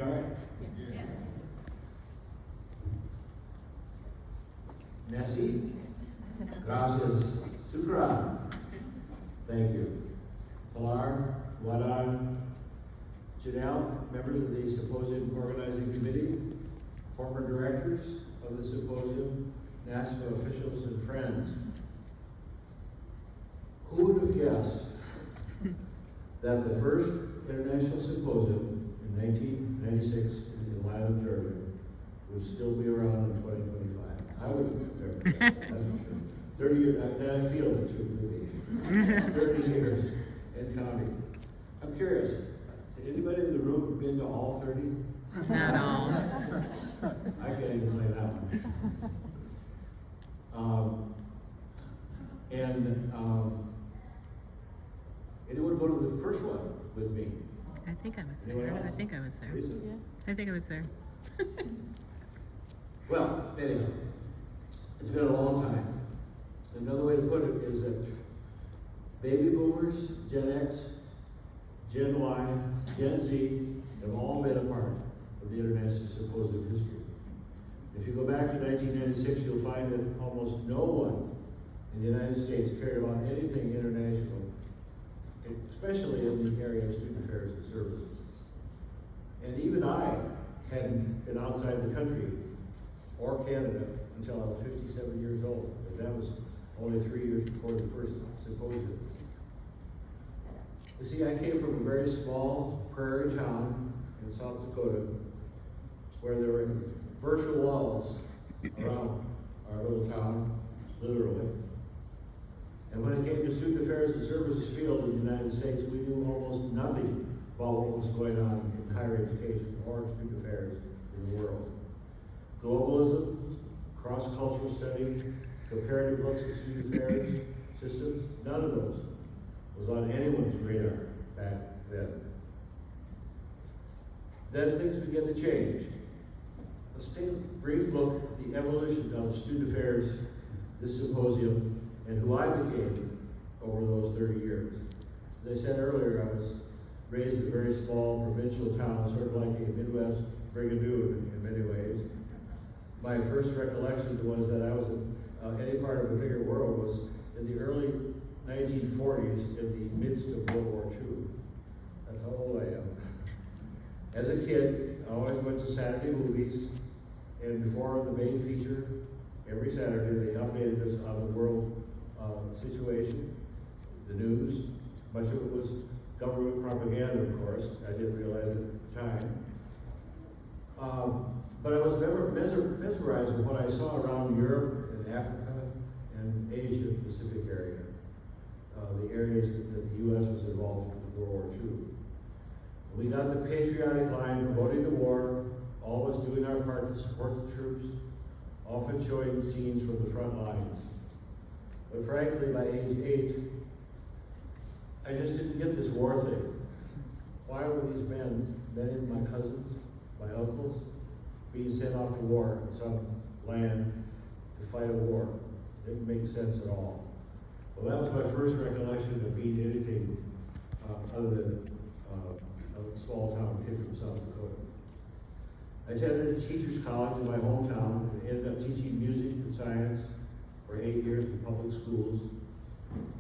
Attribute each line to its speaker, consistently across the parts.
Speaker 1: all right?
Speaker 2: Yes.
Speaker 1: Nessie? Gracias. Shukran. Thank you. Pilar, Wadan, Janelle, members of the Symposium Organizing Committee, former directors of the Symposium, NASPA officials and friends. Who would have guessed that the first International Symposium in 1996 in Atlanta, Georgia, would still be around in 2025? I would have never guessed, that's for sure. 30 years, I feel it too, 30 years and counting. I'm curious, has anybody in the room been to all 30?
Speaker 3: Not all.
Speaker 1: I can't even play that one. Anyone go to the first one with me?
Speaker 3: I think I was
Speaker 1: Anyone
Speaker 3: there.
Speaker 1: else?
Speaker 3: I think I was there.
Speaker 1: Lisa?
Speaker 3: I think I was there.
Speaker 1: Well, anyhow, it's been a long time. Another way to put it is that baby boomers, Gen X, Gen Y, Gen Z have all been a part of the International Symposium history. If you go back to 1996, you'll find that almost no one in the United States cared about anything international, especially in the area of student affairs and services. And even I hadn't been outside the country or Canada until I was 57 years old. And that was only 3 years before the first symposium. You see, I came from a very small prairie town in South Dakota where there were virtual walls around our little town, literally. And when it came to student affairs and services field in the United States, we knew almost nothing about what was going on in higher education or student affairs in the world. Globalism, cross-cultural study, comparative looks at student affairs systems, none of those was on anyone's radar back then. Then things began to change. Let's take a brief look at the evolution of student affairs, this symposium, and who I became over those 30 years. As I said earlier, I was raised in a very small provincial town, sort of like a Midwest brigadoon in many ways. My first recollection was that I was in any part of a bigger world was in the early 1940s in the midst of World War II. That's how old I am. As a kid, I always went to Saturday movies, and before the main feature, every Saturday they updated us on the world situation, the news. Much of it was government propaganda, of course. I didn't realize it at the time. But I was mesmerized with what I saw around Europe and Africa and Asia Pacific area, the areas that the U.S. was involved in World War II. We got the patriotic line promoting the war, always doing our part to support the troops, often showing scenes from the front lines. But frankly, by age 8, I just didn't get this war thing. Why were these men, many of my cousins, my uncles, being sent off to war in some land to fight a war? It didn't make sense at all. Well, that was my first recollection of being anything other than a small town kid from South Dakota. I attended a teacher's college in my hometown and ended up teaching music and science for 8 years in public schools.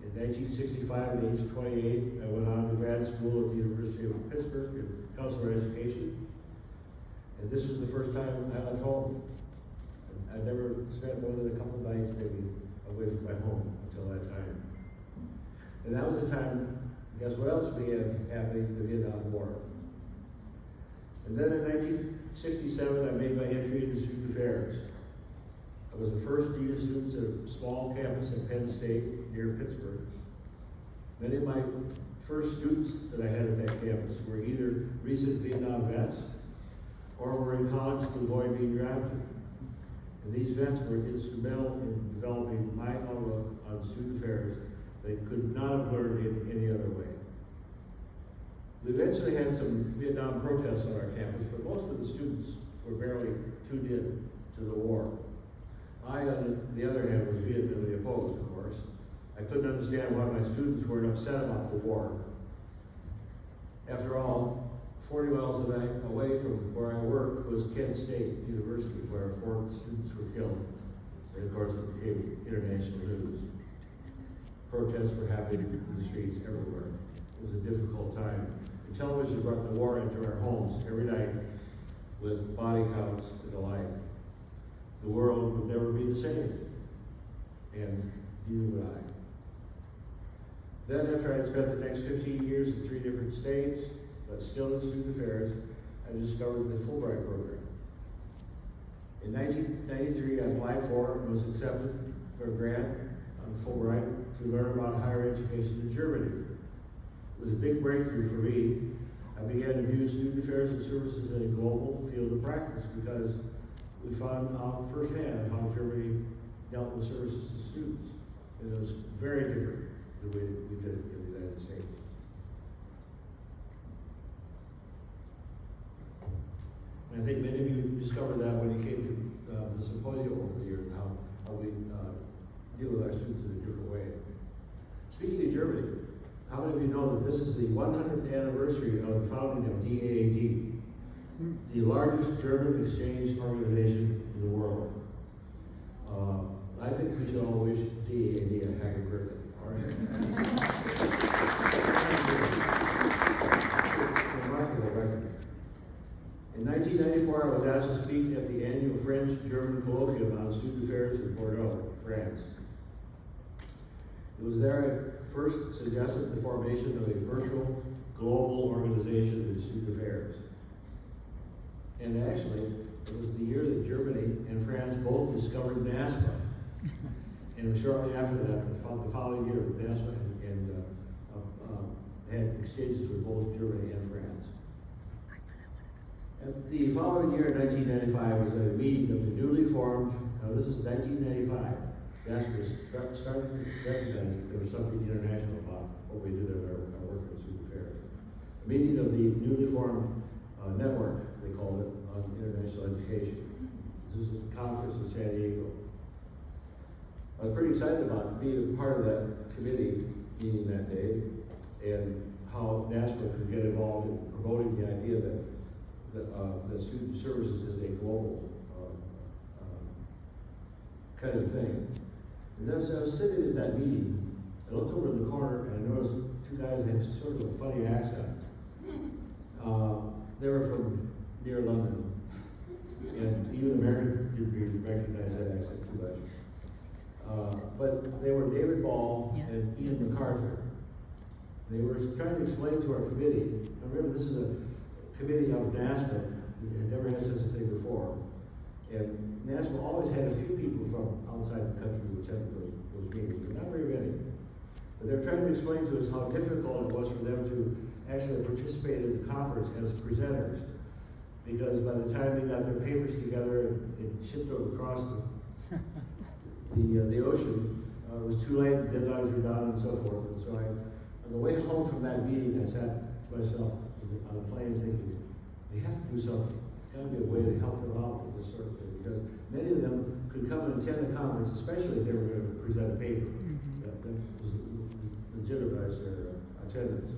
Speaker 1: In 1965, at age 28, I went on to grad school at the University of Pittsburgh in counselor education. And this was the first time I left home. I never spent more than a couple of nights maybe away from my home until that time. And that was the time, guess what else began happening in the Vietnam War? And then in 1967, I made my entry into student affairs. I was the first dean of students at a small campus at Penn State near Pittsburgh. Many of my first students that I had at that campus were either recent Vietnam vets or were in college to avoid being drafted. And these vets were instrumental in developing my outlook on student affairs they could not have learned in any other way. We eventually had some Vietnam protests on our campus, but most of the students were barely tuned in to the war. I, on the other hand, was vehemently opposed, of course. I couldn't understand why my students weren't upset about the war. After all, 40 miles away from where I worked was Kent State University, where 4 students were killed. And of course, it became international news. Protests were happening in the streets everywhere. It was a difficult time. The television brought the war into our homes every night with body counts and the like. The world would never be the same. And neither would I. Then, after I had spent the next 15 years in 3 different states, but still in student affairs, I discovered the Fulbright program. In 1993, I applied for and was accepted for a grant on Fulbright to learn about higher education in Germany. It was a big breakthrough for me. I began to view student affairs and services in a global field of practice because we found out firsthand how Germany dealt with services to students. And it was very different the way we did it in the United States. And I think many of you discovered that when you came to the Symposium over the years, how we deal with our students in a different way. Speaking of Germany, how many of you know that this is the 100th anniversary of the founding of DAAD, the largest German exchange organization in the world? I think we should all wish DAAD a happy birthday. All right. Remarkable record. In 1994, I was asked to speak at the annual French-German colloquium on student affairs in Bordeaux, France. It was there I first suggested the formation of a virtual global organization in student affairs. And actually, it was the year that Germany and France both discovered NASPA. And shortly after that, the following year, NASPA had exchanges with both Germany and France. And the following year, in 1995, was a meeting of the newly formed, now this is 1995, NASPA started to recognize that there was something international about what we did in our work in student affairs. A meeting of the newly formed network, they called it, on international education. This was a conference in San Diego. I was pretty excited about being a part of that committee meeting that day and how NASPA could get involved in promoting the idea that student services is a global kind of thing. And as I was sitting at that meeting, I looked over in the corner and I noticed 2 guys had sort of a funny accent. They were from near London, and even Americans didn't recognize that accent too much. But they were David Ball and Ian MacArthur. They were trying to explain to our committee. Now remember, this is a committee of NASPA that had never had such a thing before. And NASPA always had a few people from outside the country who attended those meetings, but not very many. But they're trying to explain to us how difficult it was for them to actually participate in the conference as presenters. Because by the time they got their papers together and shipped across the ocean, it was too late, the deadlines were done and so forth. And so on the way home from that meeting, I sat to myself on the plane thinking, they have to do something. There's got to be a way to help them out with this sort of thing. Because many of them could come and attend a conference, especially if they were going to present a paper. That was legitimize their attendance.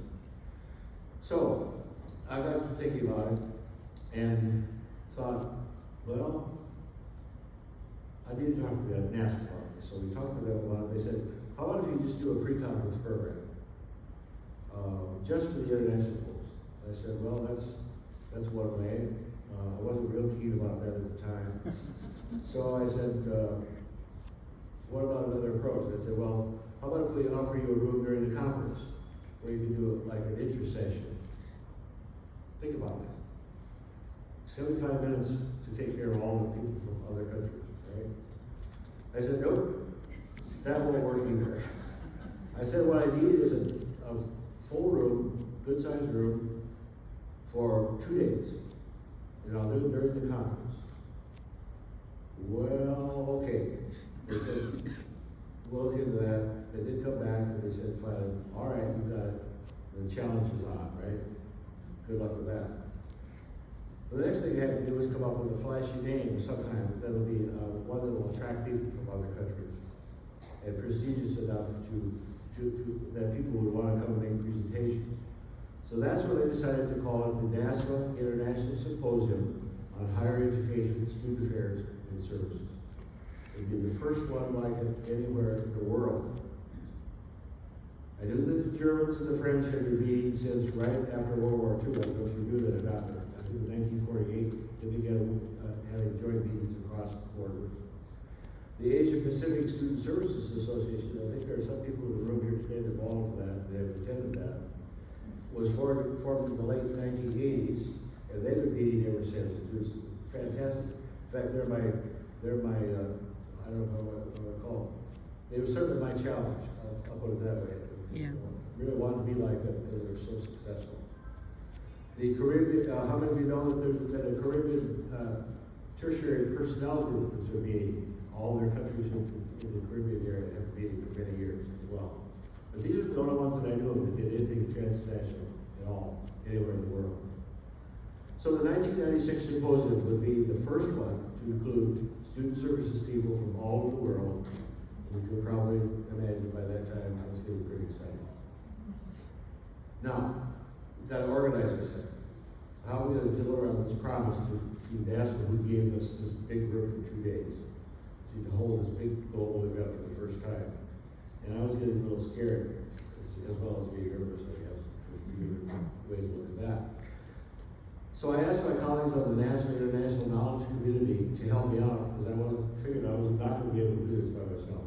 Speaker 1: So I got to thinking about it and thought, well, I need to talk to that NASPA party. So we talked to them about it. They said, how about if you just do a pre-conference program? Just for the international folks. I said, well, that's one way. I wasn't real keen about that at the time. So I said, what about another approach? I said, well, how about if we offer you a room during the conference where you can do like an inter-session? Think about that. 75 minutes to take care of all the people from other countries, right? I said, nope, that won't work either. I said, what I need is a full room, good-sized room, for 2 days. And I'll do it during the conference. Well, okay. They said, we'll look into that. They did come back and they said, finally, all right, you got it. The challenge is on, right? Good luck with that. But the next thing I had to do was come up with a flashy name of some kind that'll be one that will attract people from other countries and prestigious enough to that people would want to come and make presentations. So that's what I decided to call it, the NASPA International Symposium on Higher Education, Student Affairs, and Services. It'd be the first one like it anywhere in the world. I knew that the Germans and the French had been meeting since right after World War II. I don't know if you knew that or not. I think in 1948, they began having joint meetings across borders. The Asia Pacific Student Services Association, I think there are some people in the room here today that belong to that, that have attended that, was formed in the late 1980s, and they've been meeting ever since. It was fantastic. In fact, they're my I don't know what to call them. They were certainly my challenge. I'll put it that way.
Speaker 3: Yeah.
Speaker 1: Really wanted to be like them because they're so successful. The Caribbean, how many of you know that there's been a Caribbean tertiary personnel group that's been meeting? All their countries in the Caribbean area have been meeting for many years as well. But these are the only ones that I knew of that did anything transnational at all, anywhere in the world. So the 1996 symposium would be the first one to include student services people from all over the world. And you can probably imagine by that time I was getting pretty excited. Now, we've got to organize this thing. How are we going to deliver on this promise to NASPA, who gave us this big group for 2 days? To hold this big global event for the first time. And I was getting a little scared, as well as being nervous, I guess. There's two different ways to look at that. So I asked my colleagues on the NASPA International Knowledge Community to help me out, because I figured I was not going to be able to do this by myself.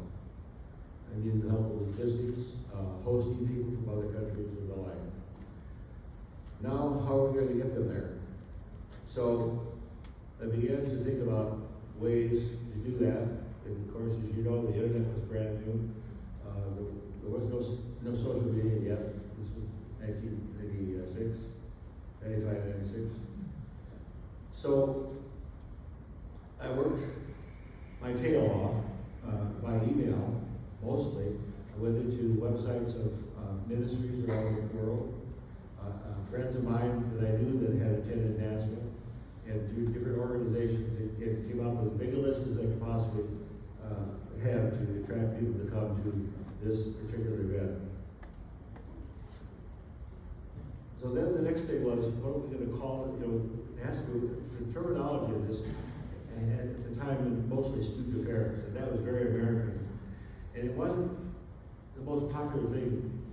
Speaker 1: I needed help with logistics, hosting people from other countries, and the like. Now, how are we going to get them there? So I began to think about ways to do that. And of course, as you know, the internet was brand new. There was no social media yet. This was 1996, 95, 96. So I worked my tail off by email, mostly. I went into websites of ministries around the world. Friends of mine that I knew that had attended NASPA, and through different organizations, it came up with as big a list as they could possibly have to attract people to come to this particular event. So then the next thing was, what are we going to call it? The terminology of this, and at the time, it was mostly student affairs, and that was very American. And it wasn't the most popular thing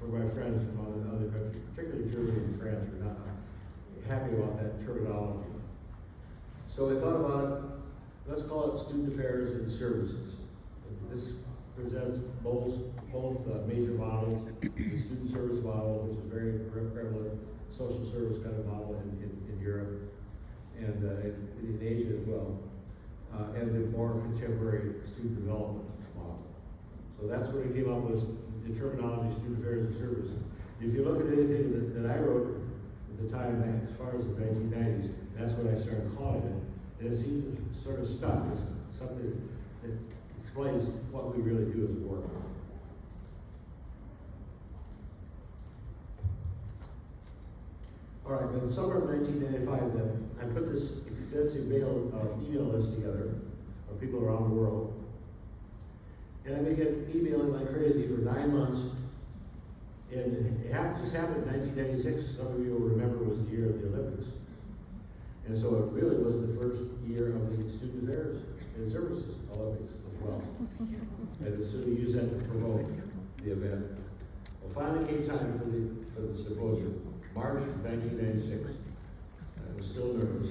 Speaker 1: for my friends from other countries, particularly Germany and France, were not happy about that terminology. So I thought about it, let's call it Student Affairs and Services. This presents both major models, the student service model, which is very prevalent, social service kind of model in Europe, and in Asia as well, and the more contemporary student development model. So that's what we came up with, the terminology, Student Affairs and Services. If you look at anything that I wrote at the time, as far as the 1990s, that's what I started calling it. And it seems sort of stuck as something that explains what we really do as work. All right, in the summer of 1995, then, I put this extensive email list together of people around the world. And I began emailing like crazy for 9 months. And it just happened in 1996. Some of you will remember was the year of the Olympics. And so it really was the first year of the Student Affairs and Services Olympics as well. And so we used that to promote the event. Well, finally came time for the symposium, March of 1996. I was still nervous.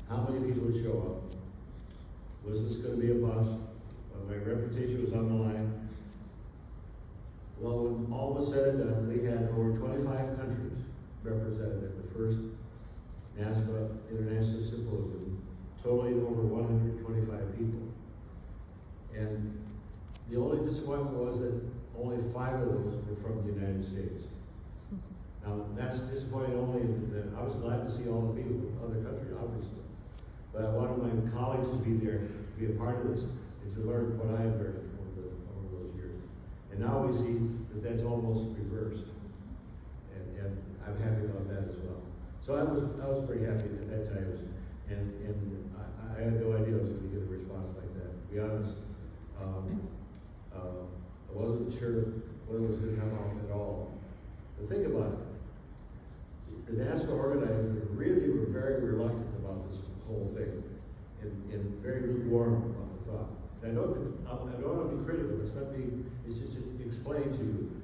Speaker 1: How many people would show up? Was this going to be a bust? My reputation was on the line. Well, when all was said and done, we had over 25 countries represented at the first NASPA International Symposium, totaling over 125 people. And the only disappointment was that only 5 of those were from the United States. Now, that's disappointing only in that I was glad to see all the people from other countries, obviously. But I wanted my colleagues to be there, to be a part of this, and to learn what I learned over those years. And now we see that that's almost reversed. And I'm happy about that as well. So I was pretty happy at that time, and I had no idea I was going to get a response like that. To be honest, I wasn't sure whether it was going to come off at all. But think about it. The NASPA organizers really were very reluctant about this whole thing, and very lukewarm about the thought. And I don't want to be critical. It's just to explain to you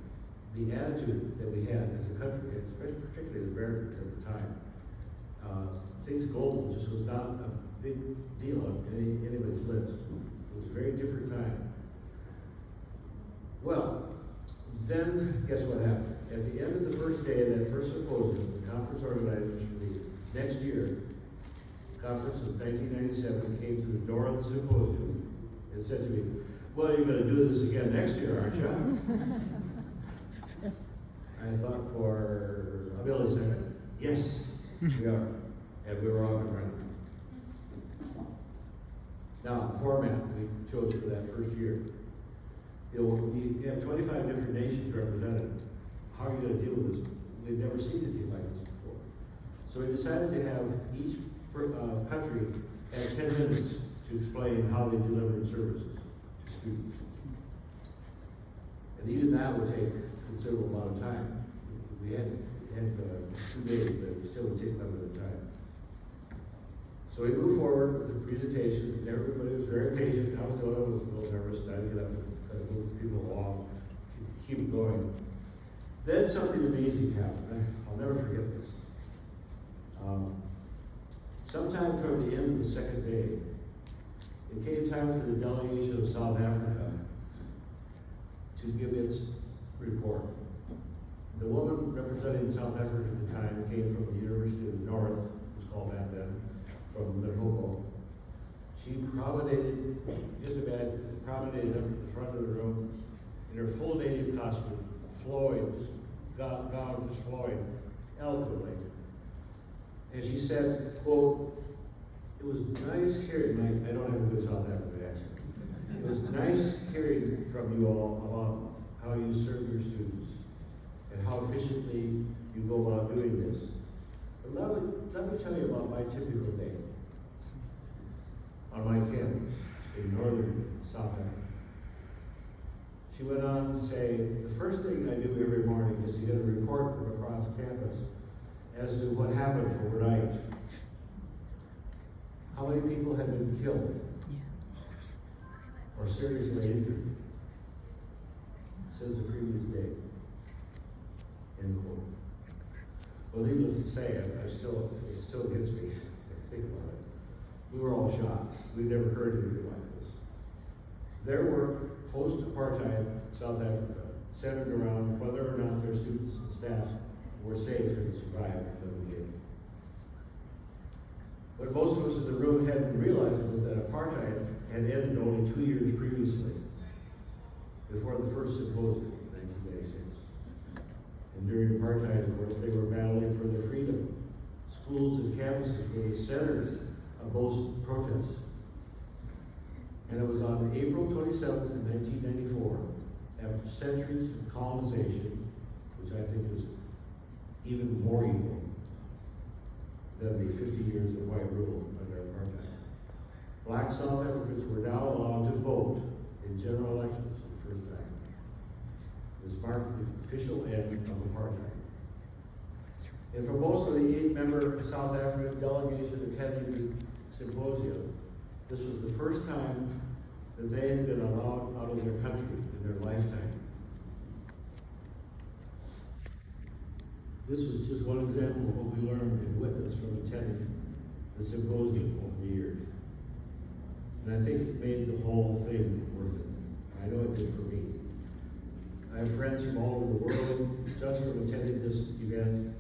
Speaker 1: the attitude that we had as a country, especially particularly as Americans at the time. Things global just was not a big deal on anybody's list. It was a very different time. Well, then guess what happened? At the end of the first day of that first symposium, the conference organizers for the next year, conference of 1997, came to the door of the symposium and said to me, "Well, you're going to do this again next year, aren't you?" I thought for a millisecond, yes, we are. And we were off and running. Now, the format we chose for that first year. We have 25 different nations represented. How are you going to deal with this? We've never seen anything like this before. So we decided to have each country have 10 minutes to explain how they delivered services to students. And even that would take a considerable amount of time. We had 2 days, but it still would take limited time. So we moved forward with the presentation, and everybody was very patient. I was the only one who was a little nervous, and I would get up and try to move people along, keep it going. Then something amazing happened. I'll never forget this. Sometime toward the end of the second day, it came time for the delegation of South Africa to give its report. The woman representing South Africa at the time came from the University of the North, it was called that then, from Limpopo. She promenaded, just imagine, promenaded up to the front of the room in her full native costume, flowing, gown just flowing eloquently. And she said, quote, "It was nice hearing," I don't have a good South African accent. "It was nice hearing from you all about how you serve your students and how efficiently you go about doing this. But let me tell you about my typical day on my campus in northern South Africa." She went on to say, "The first thing I do every morning is to get a report from across campus as to what happened overnight. How many people had been killed or seriously injured since the previous day." End quote. Well, needless to say, it still gets me. Think about it. We were all shocked. We'd never heard anything like this. Their work post-apartheid South Africa centered around whether or not their students and staff were safe and survived another day. What most of us in the room hadn't realized was that apartheid had ended only 2 years previously, before the first symposium in 1996. And during apartheid, of course, they were battling for their freedom. Schools and campuses were the centers of most protests. And it was on April 27th, 1994, after centuries of colonization, which I think is even more evil than the 50 years of white rule under apartheid. Black South Africans were now allowed to vote in general elections for the first time. This marked the official end of apartheid. And for most of the 8-member South African delegation attending the symposium, this was the first time that they had been allowed out of their country in their lifetime. This was just one example of what we learned and witnessed from attending the symposium over the years. And I think it made the whole thing worth it. I know it did for me. I have friends from all over the world just from attending this event.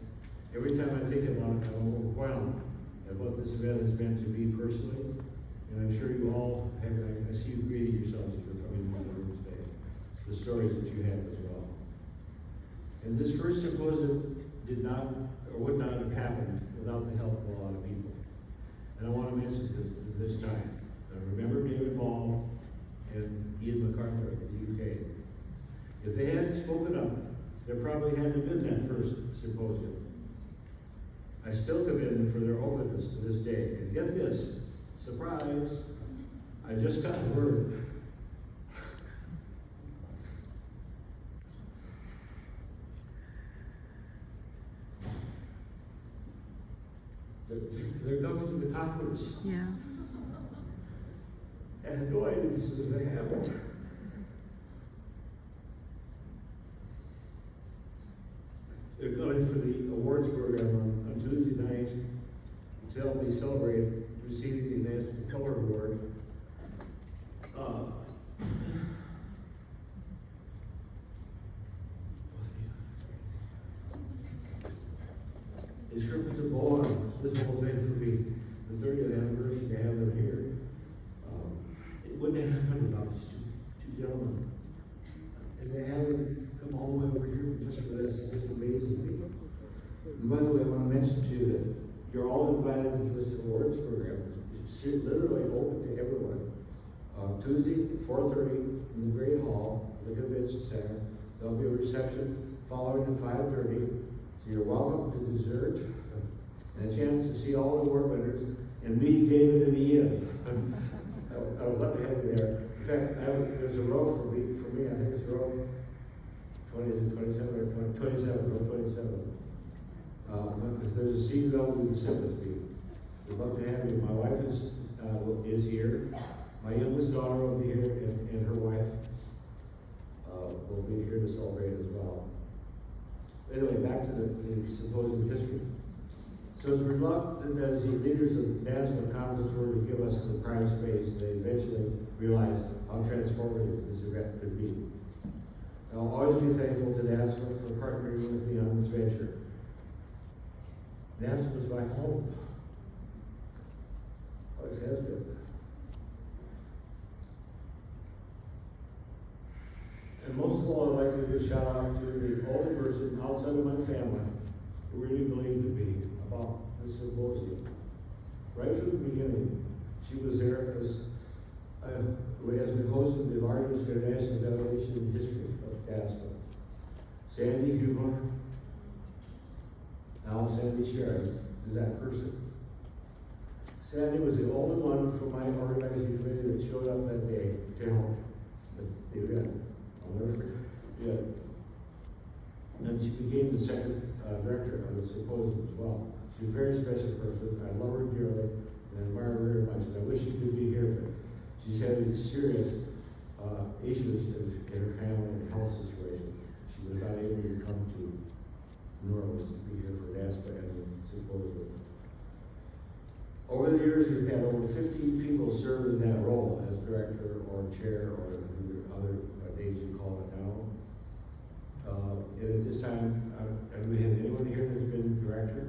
Speaker 1: Every time I think about it, I'm overwhelmed at what this event has meant to me personally. And I'm sure you all have, I see you greeting yourselves as you're coming to my room today. The stories that you have as well. And this first symposium did not, or would not have happened without the help of a lot of people. And I want to mention this time. I remember David Ball and Ian MacArthur in the UK. If they hadn't spoken up, there probably hadn't been that first symposium. I still commend them for their openness to this day. And get this, surprise, I just got word. you're coming to the conference.
Speaker 3: Yeah.
Speaker 1: I had no idea this was going to happen. They're going for the awards program on Tuesday night to help me celebrate receiving the NASPA Color Award. It sure puts a bow on this whole thing for me, the 30th anniversary to have them here. It wouldn't have happened without these two gentlemen. And they haven't come all the way over here just for this. It's just amazing me. And by the way, I want to mention to you that you're all invited to this awards program. It's literally open to everyone. Tuesday at 4:30 in the Great Hall, the Convention Center. There'll be a reception following at 5:30. So you're welcome to dessert and a chance to see all the award winners and meet David and Ian. I would love to have you there. In fact, there's a row for me. I think it's row 27 or 27, row 27. If there's a seat available, you can sit with me. We'd love to have you. My wife is here. My youngest daughter will be here, and her wife will be here to celebrate as well. Anyway, back to the symposium history. So as reluctant as the leaders of the NASPA conference were to give us the prime space, they eventually realized how transformative this event could be. I'll always be thankful to NASPA for partnering with me on this venture. NASPA is my home. Always has been. And most of all, I'd like to give a shout out to the only person outside of my family who really believed in me about this symposium. Right from the beginning, she was there as been hosting the largest international delegation in the history of NASPA. Sandy Huber, now Sandy Sherry, is that person. Sandy was the only one from my organizing committee that showed up that day to help the event. I'll never forget. Yeah. And she became the second director of the symposium as well. She's a very special person. I love her dearly and admire her very much. And I wish she could be here, but she's having serious issues in her family and health situation. She was not able to come to New Orleans to be here for NASPA and the symposium. Over the years, we've had over 50 people serve in that role as director or chair or other days you call it now. And at this time, have we had anyone here that's been director?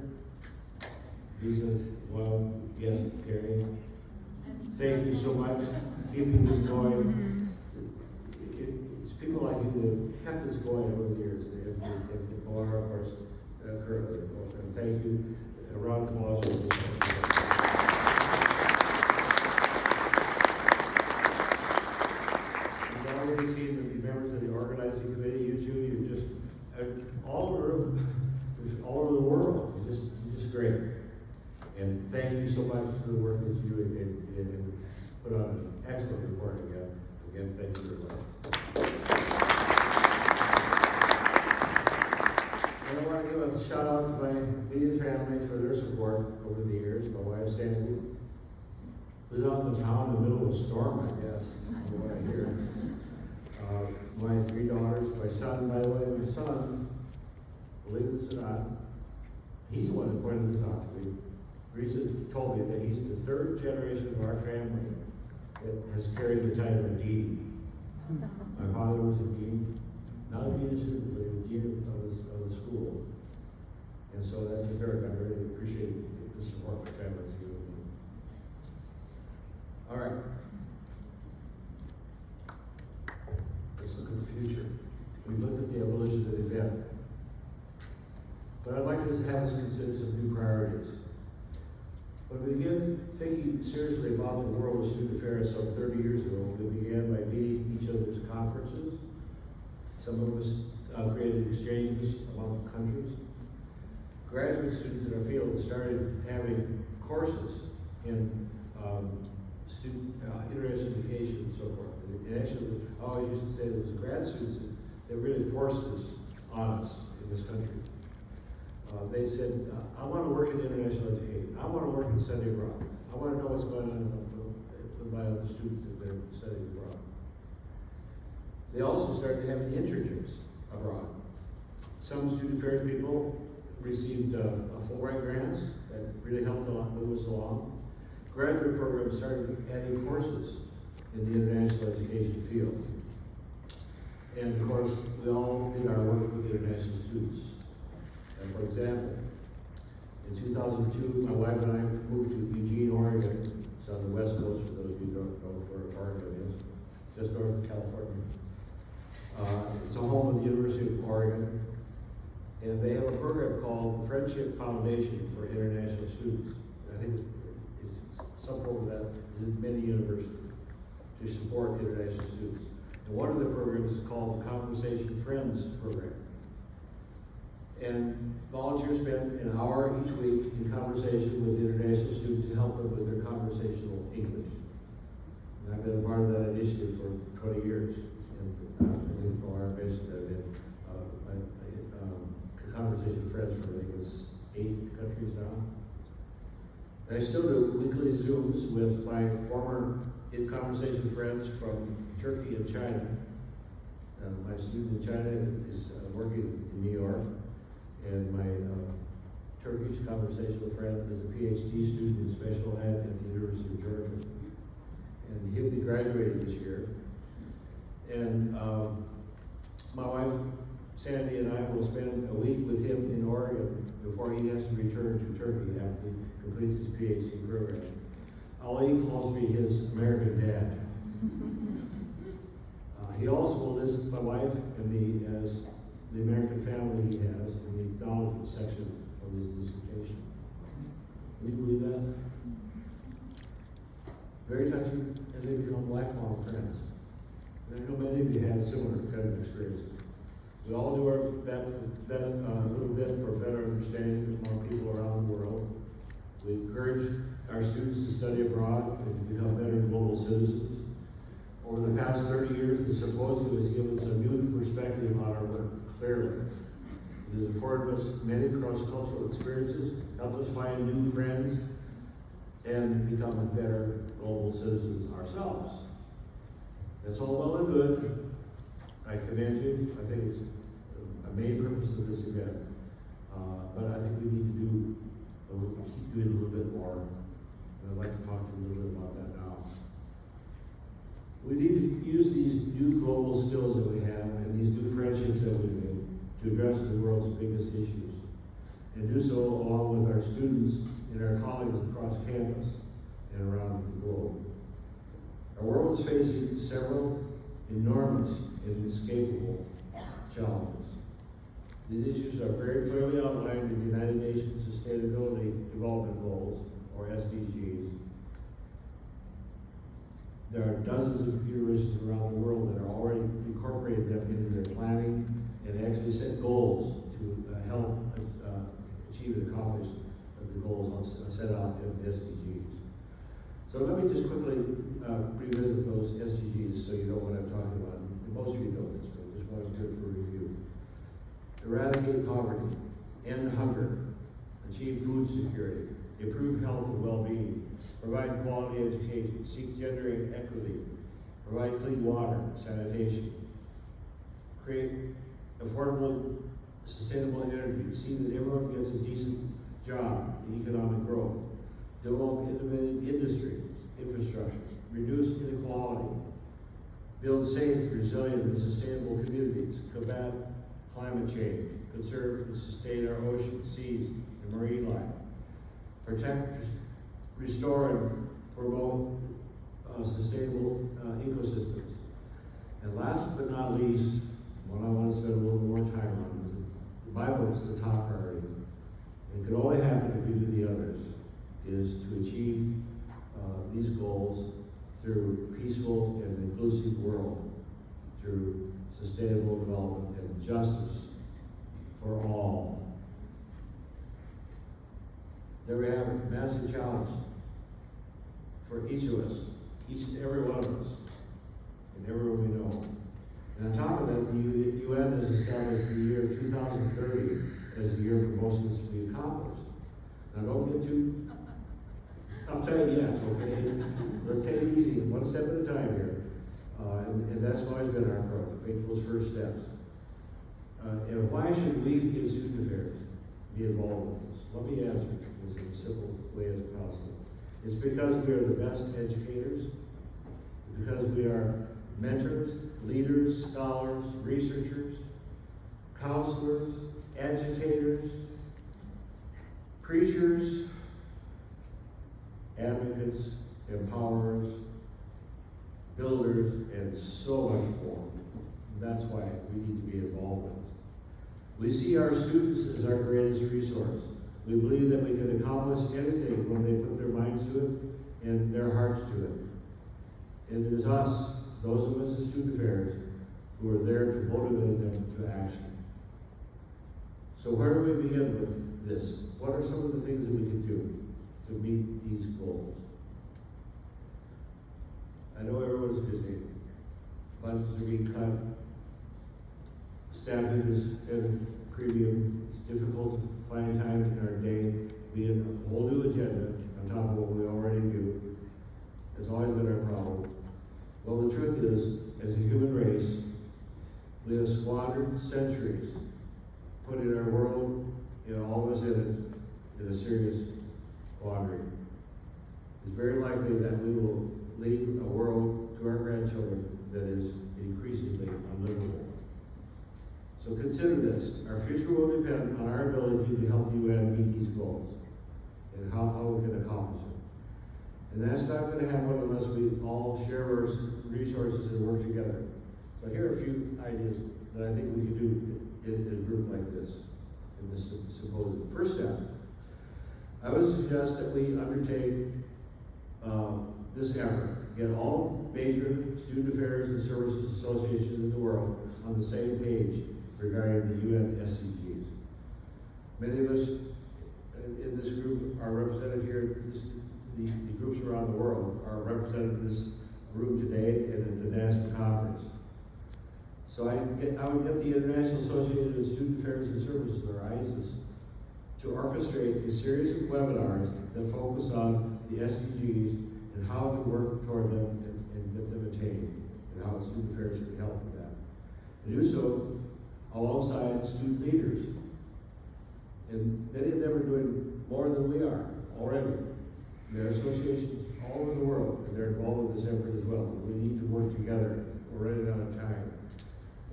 Speaker 1: Lisa, well, yes, Gary. Thank you so much for keeping this going. It's people like you that kept this going over the years. And our course, currently. And thank you. A round of applause. We've already seen the members of the organizing committee. You two, you're just all over the world. You're just great. And thank you so much for the work that you do and put on an excellent report again. Again, thank you very much. And I want to give a shout out to my immediate family for their support over the years. My wife, Sandy, was out in the town in the middle of a storm, I guess, from what I hear. My 3 daughters, my son, by the way, my son, believe this or not, he's the one that pointed this out to me. Teresa told me that he's the 3rd generation of our family that has carried the title of dean. My father was a dean, not a dean of students, but a dean of the school. And so that's the 3rd. I really appreciate the support my family's given me. All right. Let's look at the future. We looked at the evolution of the event. But I'd like to have us consider some new priorities. When we began thinking seriously about the world of student affairs some 30 years ago, we began by meeting each other's conferences. Some of us created exchanges among countries. Graduate students in our field started having courses in student interest education and so forth. And actually, I always used to say there was grad students that really forced this on us in this country. they said, I want to work in international education. I want to work in study abroad. I want to know what's going on with my other students that they're studying abroad. They also started having internships abroad. Some student affairs people received Fulbright grants that really helped a lot move us along. Graduate programs started adding courses in the international education field. And of course, we all did our work with international students. And for example, in 2002, my wife and I moved to Eugene, Oregon. It's on the west coast, for those of you who don't know where Oregon is, just north of California. It's a home of the University of Oregon, and they have a program called Friendship Foundation for International Students. I think it's some form of that in many universities to support international students. And one of the programs is called the Conversation Friends Program. And volunteers spend an hour each week in conversation with international students to help them with their conversational English. And I've been a part of that initiative for 20 years. And I think Laura mentioned that I've been Conversation Friends for, I think it's 8 countries now. And I still do weekly Zooms with my former conversation friends from Turkey and China. My student in China is working in New York, and my Turkish conversational friend is a PhD student in special ed at the University of Georgia. And he'll be graduating this year. And my wife, Sandy, and I will spend a week with him in Oregon before he has to return to Turkey after he completes his PhD program. Ali calls me his American dad. He also will list my wife and me as the American family he has in the acknowledgement section of his dissertation. Can you believe that? Very touching, and they become lifelong friends. And I know many of you had similar kind of experiences. We all do our best, a little bit for better understanding of more people around the world. We encourage our students to study abroad and to become better global citizens. Over the past 30 years, the Symposium has given us a new perspective on our work, clearly. It has afforded us many cross-cultural experiences, helped us find new friends, and become better global citizens ourselves. That's all well and good. I commend you. I think it's a main purpose of this event. But I think we need to keep doing a little bit more. And I'd like to talk to you a little bit about that now. We need to use these new global skills that we have and these new friendships that we've made to address the world's biggest issues. And do so along with our students and our colleagues across campus and around the globe. Our world is facing several enormous and inescapable challenges. These issues are very clearly outlined in the United Nations Sustainability Development Goals, or SDGs. There are dozens of universities around the world that are already incorporated them into their planning and actually set goals to help achieve and accomplish the goals set out in the SDGs. So let me just quickly revisit those SDGs so you know what I'm talking about. Most of you know this, but this one is good for review. Eradicate poverty, end hunger, achieve food security, improve health and well-being, provide quality education, seek gender equity, provide clean water, sanitation, create affordable, sustainable energy, see that everyone gets a decent job and economic growth, develop innovative industry, infrastructure, reduce inequality, build safe, resilient, and sustainable communities, combat climate change, conserve and sustain our oceans, seas, and marine life, protect, restore, and promote sustainable ecosystems. And last but not least, what I want to spend a little more time on is the Bible is the top priority. It can only happen if we do the others, is to achieve these goals through a peaceful and inclusive world, through sustainable development and justice for all. There we have a massive challenge for each of us, each and every one of us, and everyone we know. And on top of that, the UN has established the year 2030 as the year for most of us to be accomplished. Now don't get too uptight yet, okay? Let's take it easy, one step at a time here. And that's always been our approach, make those first steps. And why should we in student affairs be involved with this? Let me answer this in a simple way as possible. It's because we are the best educators, because we are mentors, leaders, scholars, researchers, counselors, agitators, preachers, advocates, empowerers, builders, and so much more. That's why we need to be involved with. We see our students as our greatest resource. We believe that we can accomplish anything when they put their minds to it and their hearts to it. And it is us, those of us in student affairs, who are there to motivate them to action. So where do we begin with this? What are some of the things that we can do to meet these goals? I know everyone's busy. Budgets are being cut. Staffing is at a premium. It's difficult to find time in our day. We have a whole new agenda on top of what we already do. It's always been our problem. Well, the truth is, as a human race, we have squandered centuries, putting our world, all of us in it, in a serious quandary. It's very likely that we will leave a world to our grandchildren that is increasingly unlivable. So consider this. Our future will depend on our ability to help the UN meet these goals and how we can accomplish it. And that's not going to happen unless we all share our resources and work together. So here are a few ideas that I think we can do in a group like this, in this symposium. First step, I would suggest that we undertake this effort, get all major student affairs and services associations in the world on the same page regarding the UN SDGs. Many of us in this group are represented here. The groups around the world are represented in this room today and at the NASPA conference. So I would get the International Association of Student Affairs and Services, or IASAS, to orchestrate a series of webinars that focus on the SDGs and how to work toward them and get them attained, and how student affairs can help with that. And do so alongside student leaders. And many of them are doing more than we are already. There are associations all over the world, and they're involved with this effort as well. We need to work together. We're running out of time.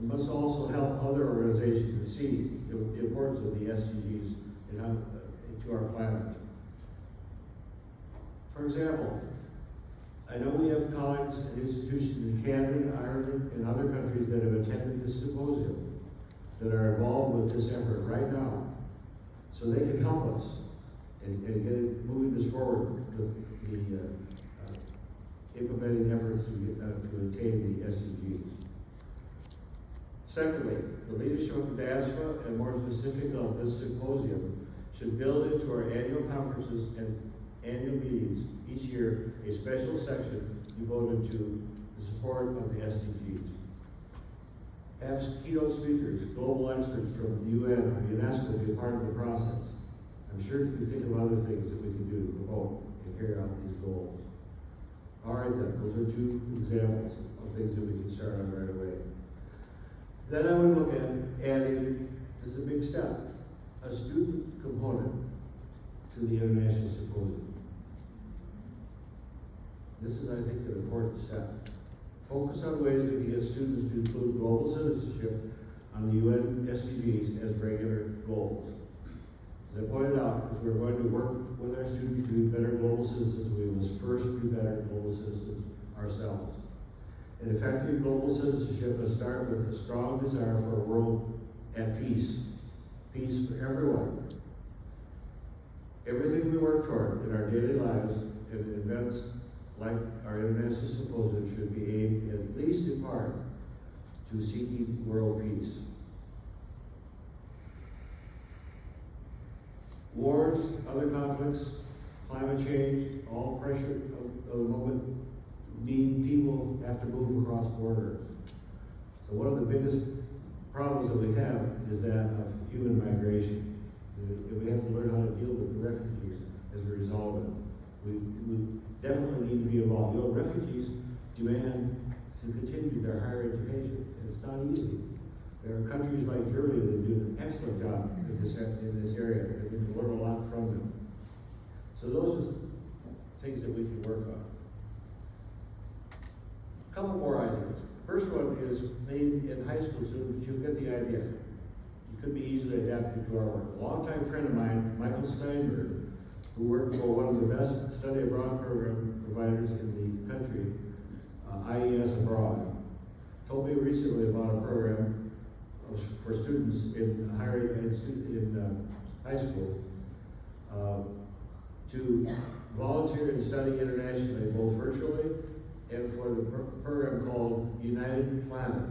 Speaker 1: We must also help other organizations to see the importance of the SDGs and how, to our planet. For example, I know we have colleagues and institutions in Canada, Ireland, and other countries that have attended this symposium that are involved with this effort right now, so they can help us and get it, moving this forward with the implementing efforts to attain the SDGs. Secondly, the leadership of NASPA, and more specific of this symposium, should build into our annual conferences and annual meetings each year a special section devoted to the support of the SDGs. Have keynote speakers, global experts from the UN or UNESCO be a part of the process. I'm sure if you think of other things that we can do to promote and carry out these goals. All right then, those are two examples of things that we can start on right away. Then I would look at adding, this is a big step, a student component to the International Symposium. This is, I think, an important step. Focus on ways we can get students to include global citizenship on the UN SDGs as regular goals. As I pointed out, if we're going to work with our students to be better global citizens, we must first be better global citizens ourselves. And effective global citizenship must start with a strong desire for a world at peace. Peace for everyone. Everything we work toward in our daily lives and events like our International Symposium should be aimed, at least in part, to seeking world peace. Wars, other conflicts, climate change, all pressure of the moment mean people have to move across borders. So one of the biggest problems that we have is that of human migration. And we have to learn how to deal with the refugees as a result of it. We definitely need to be involved. You know, refugees demand to continue their higher education, and it's not easy. There are countries like Germany that do an excellent job in this area, and we can learn a lot from them. So those are things that we can work on. A couple more ideas. First one is made in high school students, you'll get the idea. It could be easily adapted to our work. A longtime friend of mine, Michael Steinberg, who worked for one of the best study abroad program providers in the country, IASAS Abroad, told me recently about a program for students in high school to volunteer and study internationally, both virtually and for the program called United Planet.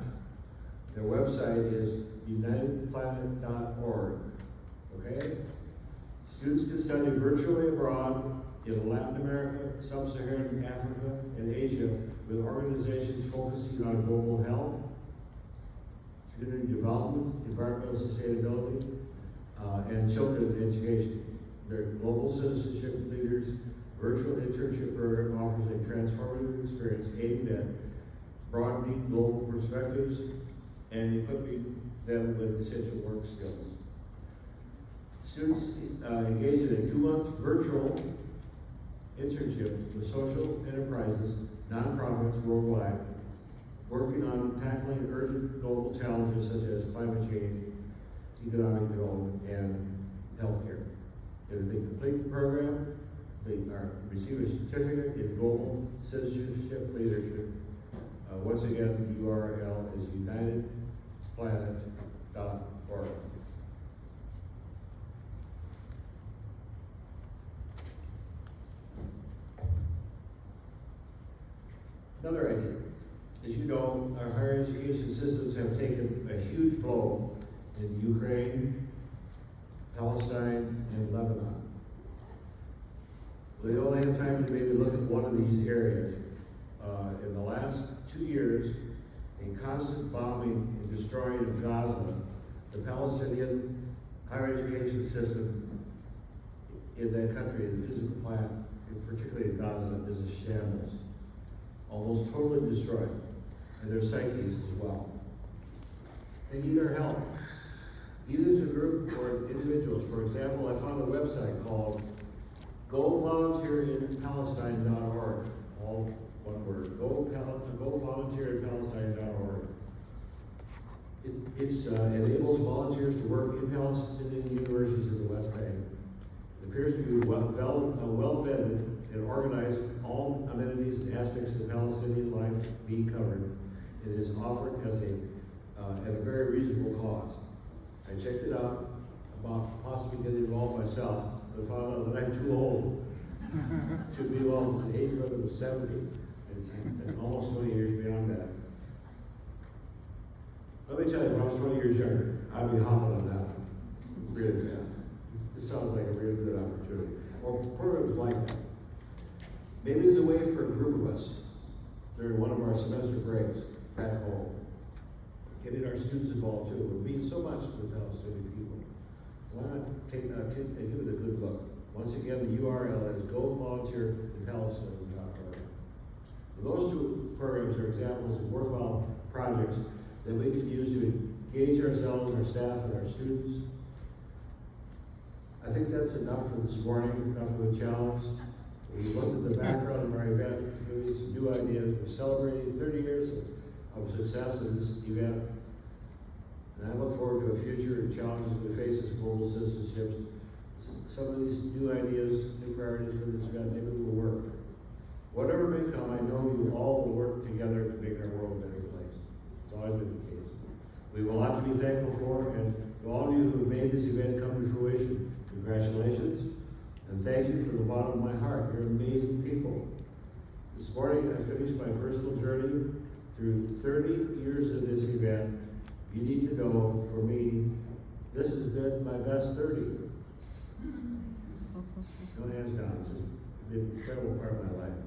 Speaker 1: Their website is unitedplanet.org. Okay? Students can study virtually abroad in Latin America, Sub-Saharan Africa, and Asia with organizations focusing on global health, community development, environmental sustainability, and children education. Their global citizenship leaders virtual internship program offers a transformative experience aimed at broadening global perspectives and equipping them with essential work skills. Students engage in a 2-month virtual internship with social enterprises, nonprofits worldwide, working on tackling urgent global challenges such as climate change, economic development, and healthcare. If they complete the program, they receive a certificate in global citizenship leadership. Once again, the URL is unitedplanet.org. Another idea. As you know, our higher education systems have taken a huge blow in Ukraine, Palestine, and Lebanon. We only have time to maybe look at one of these areas. In the last 2 years, a constant bombing and destroying of Gaza, the Palestinian higher education system in that country, the physical plant, particularly in Gaza, is a shambles. Almost totally destroyed, and their psyches as well. They need our help, either as a group or individuals. For example, I found a website called GoVolunteerinPalestine.org, all one word, GoVolunteerinPalestine.org. It enables volunteers to work in Palestinian universities in the West Bank. It appears to be well vetted and organized, all amenities and aspects of Palestinian life being covered. It is offered as at a very reasonable cost. I checked it out about possibly getting involved myself, but found out that I'm too old to be involved. The age limit was 70, and almost 20 years beyond that. Let me tell you, when I was 20 years younger, I'd be hopping on that one really fast. This sounds like a really good opportunity. Or programs like that. Maybe it's a way for a group of us during one of our semester breaks back home, getting our students involved too. It would mean so much to the Palestinian people. Why not give it a good look? Once again, the URL is GoVolunteerinPalestine.org. Those two programs are examples of worthwhile projects that we can use to engage ourselves, our staff, and our students. I think that's enough for this morning, enough of a challenge. We looked at the background of our event, gave you some new ideas. We're celebrating 30 years of success in this event. And I look forward to a future and challenges we face as global citizenships. Some of these new ideas, new priorities for this event, maybe will work. Whatever may come, I know you all will work together to make our world a better place. It's always been the case. We have a lot to be thankful for, and to all of you who have made this event come to fruition, congratulations. And thank you from the bottom of my heart. You're amazing people. This morning I finished my personal journey through 30 years of this event. You need to know, for me, this has been my best 30. No hands down. It's just been an incredible part of my life.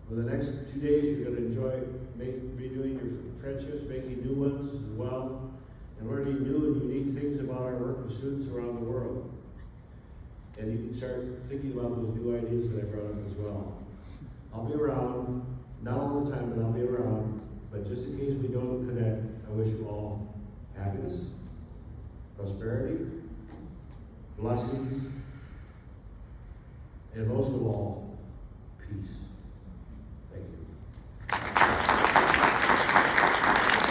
Speaker 1: For the next 2 days, you're going to enjoy renewing your friendships, making new ones as well, and learning new and unique things about our work with students around the world. and you can start thinking about those new ideas that I brought up as well. I'll be around, not all the time, but I'll be around, but just in case we don't connect, I wish you all happiness, prosperity, blessings, and most of all,